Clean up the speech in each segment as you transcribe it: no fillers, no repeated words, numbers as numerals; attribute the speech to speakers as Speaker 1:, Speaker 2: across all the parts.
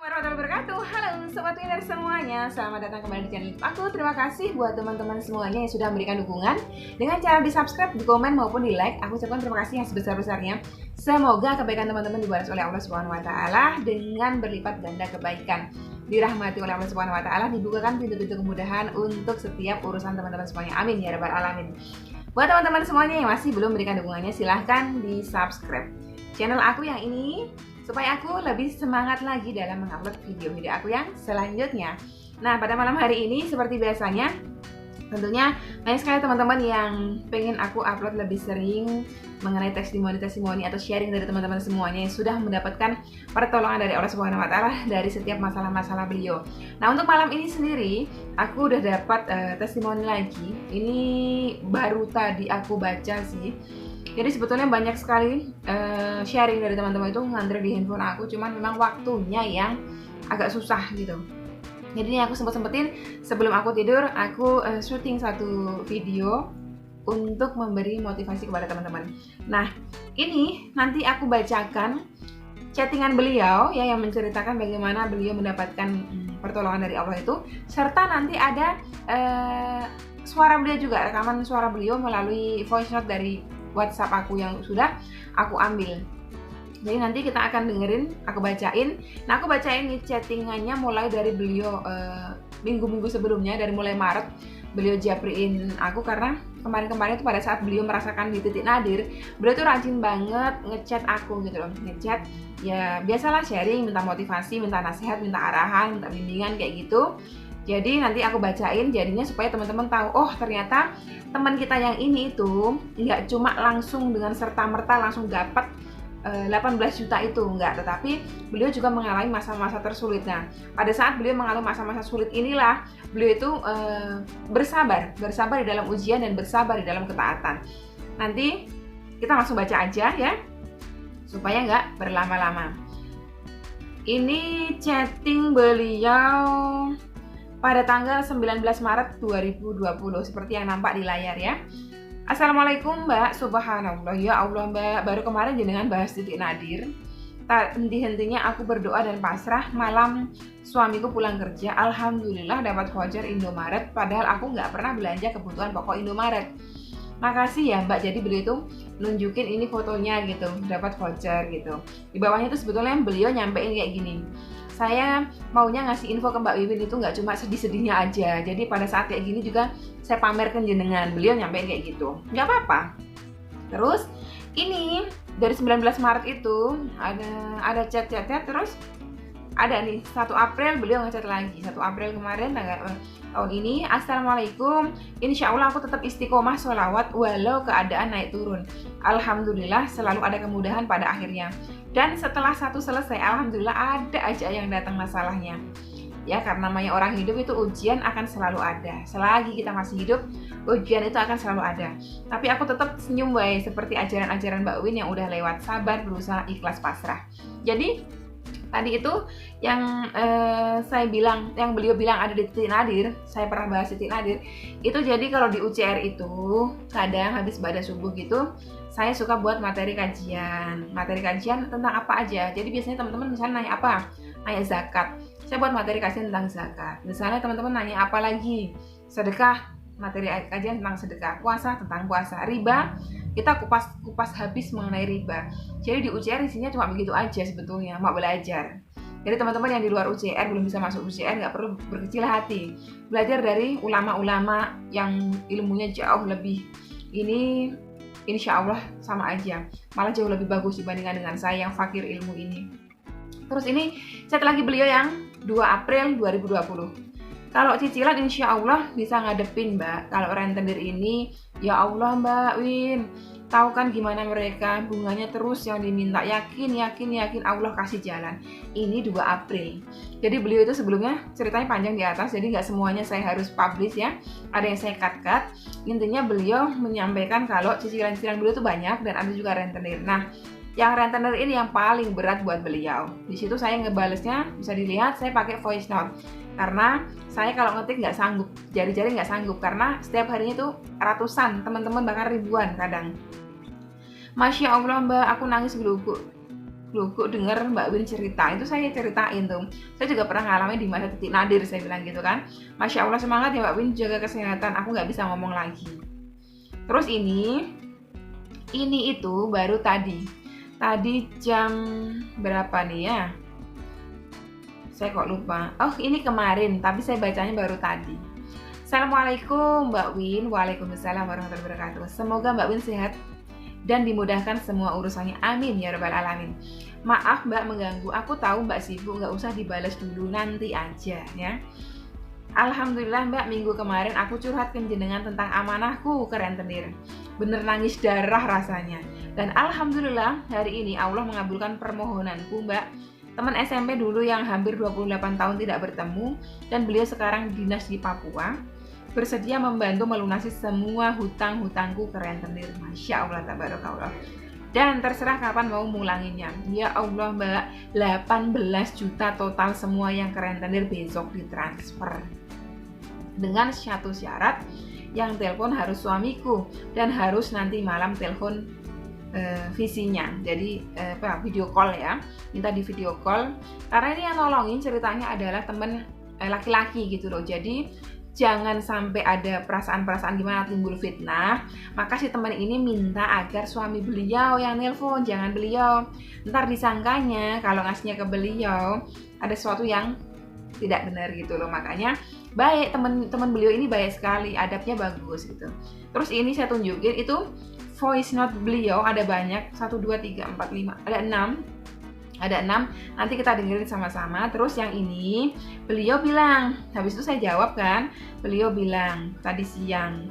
Speaker 1: Warahmatullahi wabarakatuh. Halo Sobat Winner semuanya, selamat datang kembali di channel aku. Terima kasih buat teman-teman semuanya yang sudah memberikan dukungan dengan cara di subscribe, di komen maupun di like. Aku ucapkan terima kasih yang sebesar-besarnya. Semoga kebaikan teman-teman dibalas oleh Allah Subhanahu wa taala dengan berlipat ganda kebaikan. Dirahmati oleh Allah Subhanahu wa taala, dibukakan pintu-pintu kemudahan untuk setiap urusan teman-teman semuanya. Amin ya rabbal alamin. Buat teman-teman semuanya yang masih belum memberikan dukungannya, silahkan di subscribe channel aku yang ini supaya aku lebih semangat lagi dalam mengupload video-video aku yang selanjutnya. Nah, pada malam hari ini seperti biasanya, tentunya banyak sekali teman-teman yang pengen aku upload lebih sering mengenai testimoni atau sharing dari teman-teman semuanya yang sudah mendapatkan pertolongan dari Allah Subhanahu wa taala dari setiap masalah-masalah beliau. Nah, untuk malam ini sendiri aku udah dapat testimoni lagi. Ini baru tadi aku baca sih. Jadi sebetulnya banyak sekali sharing dari teman-teman itu ngantri di handphone aku, cuman memang waktunya yang agak susah gitu. Jadi ini aku sempetin sebelum aku tidur, aku syuting satu video untuk memberi motivasi kepada teman-teman. Nah, ini nanti aku bacakan chattingan beliau ya, yang menceritakan bagaimana beliau mendapatkan pertolongan dari Allah itu, serta nanti ada suara beliau juga, rekaman suara beliau melalui voice note dari WhatsApp aku yang sudah aku ambil. Jadi nanti kita akan dengerin, aku bacain. Nah, aku bacain nih chattingannya mulai dari beliau minggu-minggu sebelumnya, dari mulai Maret beliau japriin aku karena kemarin-kemarin itu pada saat beliau merasakan di titik nadir, beliau tuh rajin banget ngechat aku gitu loh, ngechat ya biasalah sharing, minta motivasi, minta nasihat, minta arahan, minta bimbingan kayak gitu. Jadi nanti aku bacain jadinya supaya teman-teman tahu, oh ternyata teman kita yang ini itu nggak cuma langsung dengan serta-merta langsung dapat 18 juta itu, enggak, tetapi beliau juga mengalami masa-masa tersulit. Nah, pada saat beliau mengalami masa-masa sulit inilah beliau itu bersabar di dalam ujian dan bersabar di dalam ketaatan. Nanti kita langsung baca aja ya, supaya nggak berlama-lama. Ini chatting beliau pada tanggal 19 Maret 2020 seperti yang nampak di layar ya. Assalamualaikum Mbak, subhanallah ya Allah Mbak, baru kemarin jenengan bahas titik nadir. Tak henti-hentinya aku berdoa dan pasrah, malam suamiku pulang kerja, alhamdulillah dapat voucher Indomaret, padahal aku nggak pernah belanja kebutuhan pokok Indomaret. Makasih ya Mbak, jadi beliau itu nunjukin ini fotonya gitu, dapat voucher gitu. Di bawahnya itu sebetulnya beliau nyampein kayak gini, saya maunya ngasih info ke Mbak Wiwin itu nggak cuma sedih-sedihnya aja. Jadi pada saat kayak gini juga saya pamerkan jenengan. Beliau nyampein kayak gitu. Nggak apa-apa. Terus ini dari 19 Maret itu ada chat terus ada nih 1 April beliau ngechat lagi. 1 April kemarin tahun ini, assalamualaikum, insya Allah aku tetap istiqomah sholawat walau keadaan naik turun. Alhamdulillah selalu ada kemudahan pada akhirnya. Dan setelah satu selesai, alhamdulillah ada aja yang datang masalahnya. Ya, karena namanya orang hidup itu ujian akan selalu ada. Selagi kita masih hidup, ujian itu akan selalu ada. Tapi aku tetap senyum baik seperti ajaran-ajaran Mbak Win yang udah lewat, sabar, berusaha, ikhlas, pasrah. Jadi tadi itu yang saya bilang, yang beliau bilang ada di titik nadir, saya pernah bahas titik nadir. Itu jadi kalau di UCR itu kadang habis ibadah subuh gitu, saya suka buat materi kajian tentang apa aja. Jadi biasanya teman-teman misalnya nanya apa? Nanya zakat. Saya buat materi kajian tentang zakat. Misalnya teman-teman nanya apa lagi? Sedekah, materi kajian tentang sedekah. Puasa, tentang puasa. Riba, kita kupas habis mengenai riba. Jadi di UCR isinya cuma begitu aja sebetulnya, mau belajar. Jadi teman-teman yang di luar UCR belum bisa masuk UCR nggak perlu berkecil hati. Belajar dari ulama-ulama yang ilmunya jauh lebih. Ini insya Allah sama aja, malah jauh lebih bagus dibandingkan dengan saya yang fakir ilmu ini. Terus ini chat lagi beliau yang 2 April 2020. Kalau cicilan insya Allah bisa ngadepin Mbak. Kalau rentenir ini, ya Allah Mbak Win, tahu kan gimana mereka, bunganya terus yang diminta, yakin Allah kasih jalan. Ini 2 April. Jadi beliau itu sebelumnya ceritanya panjang di atas, jadi nggak semuanya saya harus publish ya. Ada yang saya cut. Intinya beliau menyampaikan kalau cicilan-cicilan beliau itu banyak dan ada juga rentenir. Nah, yang rentenir ini yang paling berat buat beliau. Di situ saya ngebalesnya, bisa dilihat saya pakai voice note. Karena saya kalau ngetik nggak sanggup, jari-jari nggak sanggup, karena setiap harinya itu ratusan, teman-teman bahkan ribuan kadang. Masya Allah Mbak, aku nangis geluguk. loh kok denger Mbak Win cerita, itu saya ceritain tuh, saya juga pernah ngalamin di masa titik nadir, saya bilang gitu kan. Masya Allah semangat ya Mbak Win, jaga kesehatan, aku nggak bisa ngomong lagi. Terus ini itu baru tadi jam berapa nih ya, saya kok lupa. Oh ini kemarin, tapi saya bacanya baru tadi. Assalamualaikum Mbak Win. Waalaikumsalam warahmatullahi wabarakatuh. Semoga Mbak Win sehat dan dimudahkan semua urusannya, amin ya rabbal alamin. Maaf Mbak mengganggu, aku tahu Mbak sibuk, nggak usah dibalas dulu, nanti aja ya. Alhamdulillah Mbak, minggu kemarin aku curhat ke jenengan tentang amanahku ke rentenir. Bener nangis darah rasanya. Dan alhamdulillah hari ini Allah mengabulkan permohonanku Mbak. Teman SMP dulu yang hampir 28 tahun tidak bertemu, dan beliau sekarang dinas di Papua, bersedia membantu melunasi semua hutang-hutangku ke rentenir. Masya Allah, tabarakallah. Dan terserah kapan mau mulanginya. Ya Allah Mbak, 18 juta total semua yang ke rentenir besok ditransfer. Dengan satu syarat, yang telepon harus suamiku dan harus nanti malam telepon visinya, jadi video call ya, minta di video call, karena ini yang nolongin ceritanya adalah temen laki-laki gitu loh. Jadi jangan sampai ada perasaan-perasaan gimana timbul fitnah, maka si teman ini minta agar suami beliau yang nelpon, jangan beliau, ntar disangkanya kalau ngasihnya ke beliau ada sesuatu yang tidak benar gitu loh. Makanya baik, teman beliau ini baik sekali, adabnya bagus gitu. Terus ini saya tunjukin itu voice note beliau, ada banyak, 1, 2, 3, 4, 5, ada 6, nanti kita dengerin sama-sama. Terus yang ini beliau bilang, habis itu saya jawab kan, beliau bilang tadi siang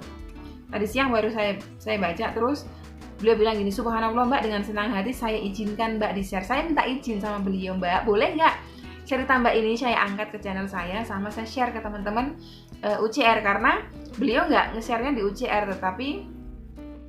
Speaker 1: baru saya baca. Terus beliau bilang gini, subhanallah Mbak, dengan senang hati saya izinkan Mbak di share. Saya minta izin sama beliau, Mbak boleh nggak cerita Mbak ini saya angkat ke channel saya, sama saya share ke teman-teman UCR, karena beliau nggak nge-share-nya di UCR, tetapi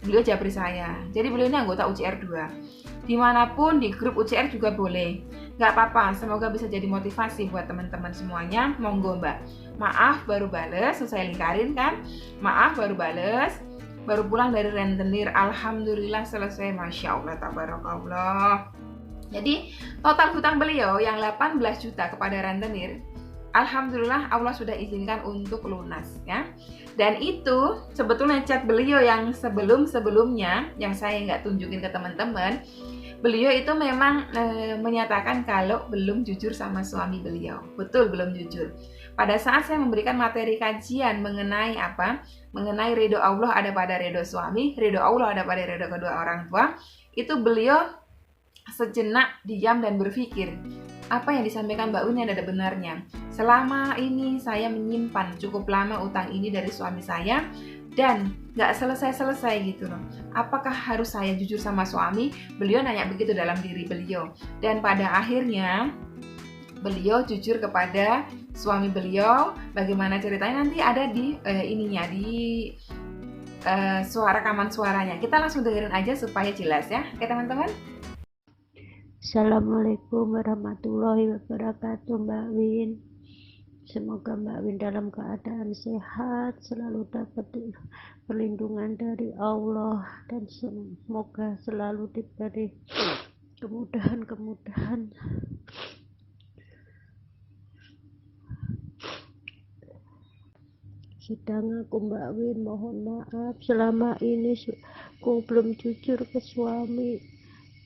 Speaker 1: beliau japri saya. Jadi beliau ini anggota UCR 2. Dimanapun di grup UCR juga boleh. Nggak apa-apa, semoga bisa jadi motivasi buat teman-teman semuanya. Monggo Mbak. Maaf baru bales, saya lingkarin kan. Maaf baru bales, baru pulang dari rentenir. Alhamdulillah selesai, Masya Allah, tabarakallah. Jadi total hutang beliau yang 18 juta kepada rentenir, alhamdulillah Allah sudah izinkan untuk lunas ya. Dan itu sebetulnya chat beliau yang sebelumnya yang saya nggak tunjukin ke teman-teman. Beliau itu memang menyatakan kalau belum jujur sama suami beliau. Betul, belum jujur. Pada saat saya memberikan materi kajian mengenai apa? Mengenai ridho Allah ada pada ridho suami, ridho Allah ada pada ridho kedua orang tua. Itu beliau sejenak diam dan berpikir, apa yang disampaikan Mbak Win ada benarnya. Selama ini saya menyimpan cukup lama utang ini dari suami saya dan gak selesai-selesai gitu loh. Apakah harus saya jujur sama suami? Beliau nanya begitu dalam diri beliau. Dan pada akhirnya beliau jujur kepada suami beliau. Bagaimana ceritanya nanti ada di rekaman suaranya. Kita langsung dengerin aja supaya jelas ya. Oke teman-teman.
Speaker 2: Assalamualaikum warahmatullahi wabarakatuh Mbak Win. Semoga Mbak Win dalam keadaan sehat, selalu dapat perlindungan dari Allah, dan semoga selalu diberi kemudahan. Sedang aku Mbak Win mohon maaf selama ini aku belum jujur ke suami,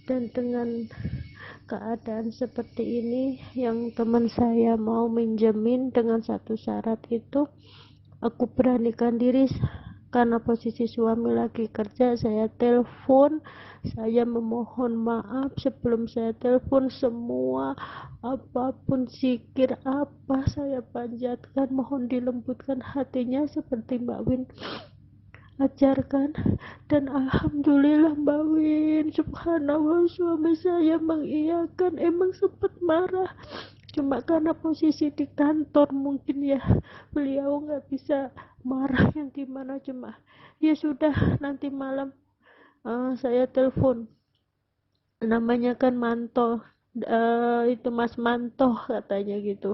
Speaker 2: dan dengan keadaan seperti ini yang teman saya mau minjemin dengan satu syarat itu, aku beranikan diri karena posisi suami lagi kerja. Saya telepon, saya memohon maaf sebelum saya telepon, semua apapun zikir apa saya panjatkan, mohon dilembutkan hatinya seperti Mbak Win ajarkan. Dan alhamdulillah Mbak Win, subhanallah, suami saya mengiyakan. Emang sempat marah, cuma karena posisi di kantor mungkin ya, beliau nggak bisa marah yang gimana, cuma ya sudah, nanti malam saya telepon, namanya kan Manto, itu Mas Manto katanya gitu.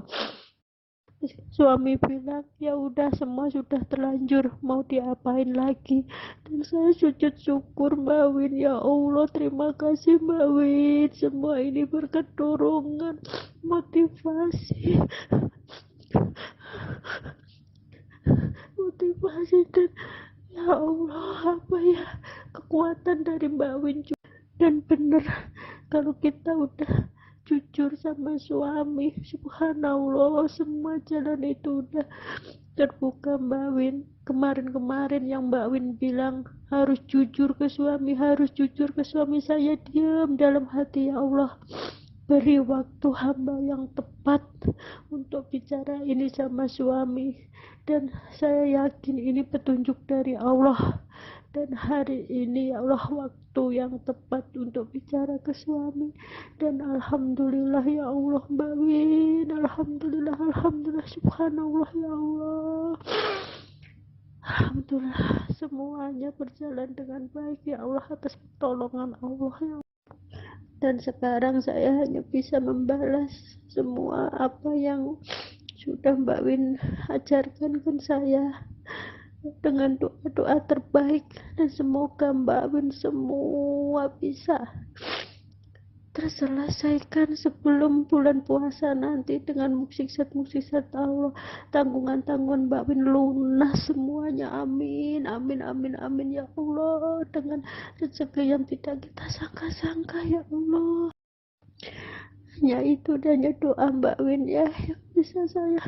Speaker 2: Suami bilang, ya udah semua sudah terlanjur, mau diapain lagi. Dan saya sujud syukur Mbak Win, ya Allah terima kasih Mbak Win, semua ini berkat dorongan, motivasi, dan ya Allah apa ya, kekuatan dari Mbak Win juga. Dan bener kalau kita udah jujur sama suami, subhanallah semua jalan itu udah terbuka Mbak Win. Kemarin-kemarin yang Mbak Win bilang harus jujur ke suami, saya diam dalam hati, ya Allah beri waktu hamba yang tepat untuk bicara ini sama suami, dan saya yakin ini petunjuk dari Allah. Dan hari ini ya Allah waktu yang tepat untuk bicara ke suami, dan alhamdulillah ya Allah Mbak Win, alhamdulillah subhanallah ya Allah, alhamdulillah semuanya berjalan dengan baik ya Allah atas pertolongan Allah ya Allah. Dan sekarang saya hanya bisa membalas semua apa yang sudah Mbak Win ajarkan ke saya dengan doa-doa terbaik, dan semoga Mbak Win semua bisa terselesaikan sebelum bulan puasa nanti dengan mukjizat Allah. Tanggungan Mbak Win lunas semuanya, amin amin amin amin ya Allah, dengan rezeki yang tidak kita sangka-sangka ya Allah. Hanya itu dan doa Mbak Win ya yang bisa saya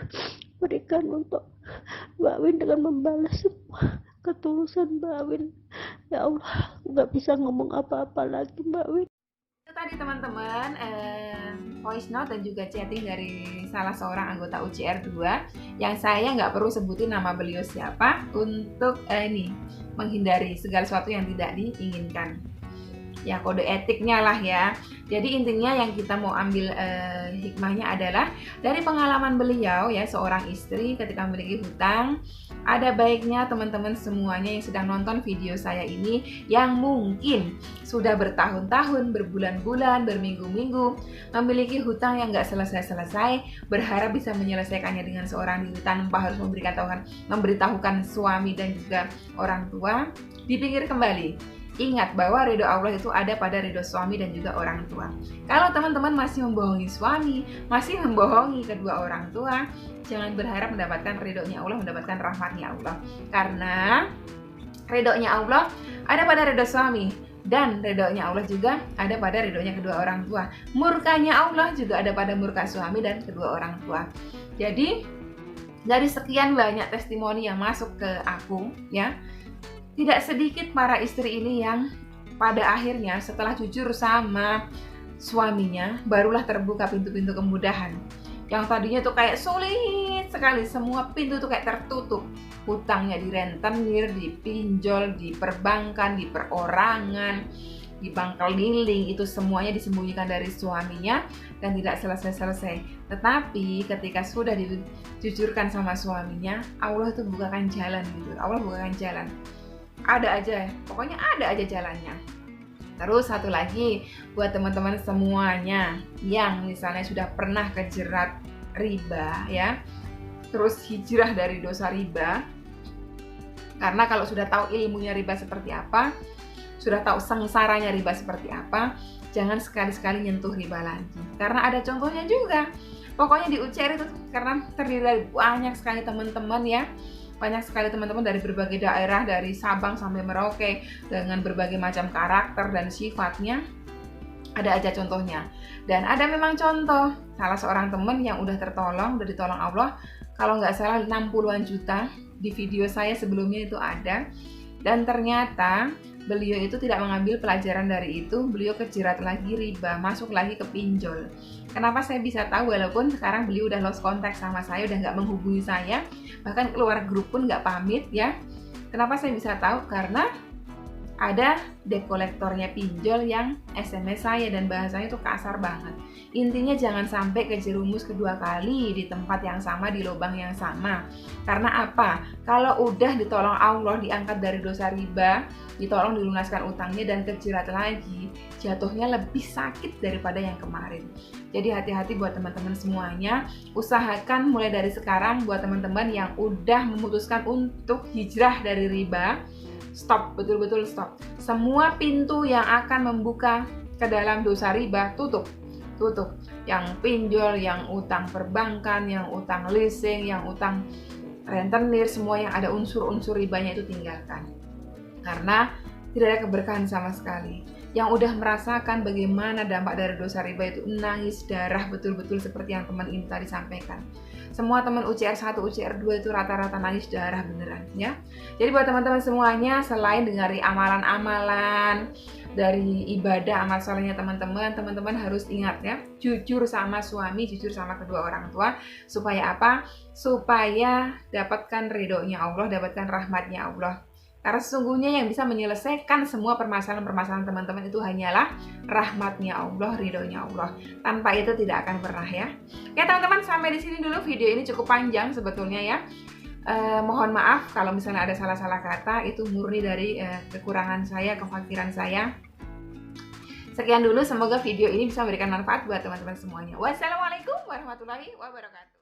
Speaker 2: berikan untuk Mbak Win dengan membalas semua ketulusan Mbak Win. Ya Allah, nggak bisa ngomong apa-apa lagi Mbak Win.
Speaker 1: Itu tadi teman-teman voice note dan juga chatting dari salah seorang anggota UCR 2 yang saya nggak perlu sebutin nama beliau siapa untuk menghindari segala sesuatu yang tidak diinginkan. Ya kode etiknya lah ya. Jadi intinya yang kita mau ambil hikmahnya adalah dari pengalaman beliau ya, seorang istri ketika memiliki hutang. Ada baiknya teman-teman semuanya yang sedang nonton video saya ini yang mungkin sudah bertahun-tahun, berbulan-bulan, berminggu-minggu memiliki hutang yang nggak selesai-selesai, berharap bisa menyelesaikannya dengan seorang diri tanpa harus memberitahukan suami dan juga orang tua. Dipikir kembali. Ingat bahwa ridho Allah itu ada pada ridho suami dan juga orang tua. Kalau teman-teman masih membohongi suami, masih membohongi kedua orang tua, jangan berharap mendapatkan ridhonya Allah, mendapatkan rahmatnya Allah. Karena ridhonya Allah ada pada ridho suami, dan ridhonya Allah juga ada pada ridhonya kedua orang tua. Murkanya Allah juga ada pada murka suami dan kedua orang tua. Jadi dari sekian banyak testimoni yang masuk ke aku ya, tidak sedikit para istri ini yang pada akhirnya setelah jujur sama suaminya barulah terbuka pintu-pintu kemudahan. Yang tadinya tuh kayak sulit sekali, semua pintu tuh kayak tertutup. Hutangnya direntenir, dipinjol, di perbankan, di perorangan, di bank keliling, itu semuanya disembunyikan dari suaminya dan tidak selesai-selesai. Tetapi ketika sudah dijujurkan sama suaminya, Allah tuh bukakan jalan gitu. Allah bukakan jalan. Ada aja, pokoknya ada aja jalannya. Terus satu lagi buat teman-teman semuanya yang misalnya sudah pernah kejerat riba ya, terus hijrah dari dosa riba, karena kalau sudah tahu ilmunya riba seperti apa, sudah tahu sengsaranya riba seperti apa, jangan sekali-sekali nyentuh riba lagi. Karena ada contohnya juga. Pokoknya di UCR itu karena terdiri dari banyak sekali teman-teman ya, banyak sekali teman-teman dari berbagai daerah, dari Sabang sampai Merauke, dengan berbagai macam karakter dan sifatnya. Ada aja contohnya. Dan ada memang contoh salah seorang teman yang udah tertolong, udah ditolong Allah, kalau nggak salah 60-an juta. Di video saya sebelumnya itu ada. Dan ternyata beliau itu tidak mengambil pelajaran dari itu, beliau kejerat lagi riba, masuk lagi ke pinjol. Kenapa saya bisa tahu walaupun sekarang beliau udah lost contact sama saya, udah nggak menghubungi saya, bahkan keluar grup pun nggak pamit ya. Kenapa saya bisa tahu? Karena Ada debt kolektornya pinjol yang SMS saya dan bahasanya tuh kasar banget. Intinya jangan sampai kejerumus kedua kali di tempat yang sama, di lubang yang sama. Karena apa? Kalau udah ditolong Allah, diangkat dari dosa riba, ditolong dilunaskan utangnya dan kejerat lagi, jatuhnya lebih sakit daripada yang kemarin. Jadi hati-hati buat teman-teman semuanya. Usahakan mulai dari sekarang buat teman-teman yang udah memutuskan untuk hijrah dari riba, stop, betul-betul stop. Semua pintu yang akan membuka ke dalam dosa riba, tutup. Yang pinjol, yang utang perbankan, yang utang leasing, yang utang rentenir, semua yang ada unsur-unsur ribanya itu tinggalkan. Karena tidak ada keberkahan sama sekali. Yang udah merasakan bagaimana dampak dari dosa riba itu nangis darah betul-betul seperti yang teman ini tadi sampaikan. Semua teman UCR 1, UCR 2 itu rata-rata nangis darah beneran ya. Jadi buat teman-teman semuanya, selain dari amalan-amalan, dari ibadah, amal solehnya teman-teman harus ingat ya, jujur sama suami, jujur sama kedua orang tua. Supaya apa? Supaya dapatkan ridhonya Allah, dapatkan rahmatnya Allah. Karena sesungguhnya yang bisa menyelesaikan semua permasalahan-permasalahan teman-teman itu hanyalah rahmatnya Allah, ridhonya Allah. Tanpa itu tidak akan pernah ya. Oke teman-teman, sampai di sini dulu, video ini cukup panjang sebetulnya ya. Mohon maaf kalau misalnya ada salah-salah kata, itu murni dari kekurangan saya, kefakiran saya. Sekian dulu, semoga video ini bisa memberikan manfaat buat teman-teman semuanya. Wassalamualaikum warahmatullahi wabarakatuh.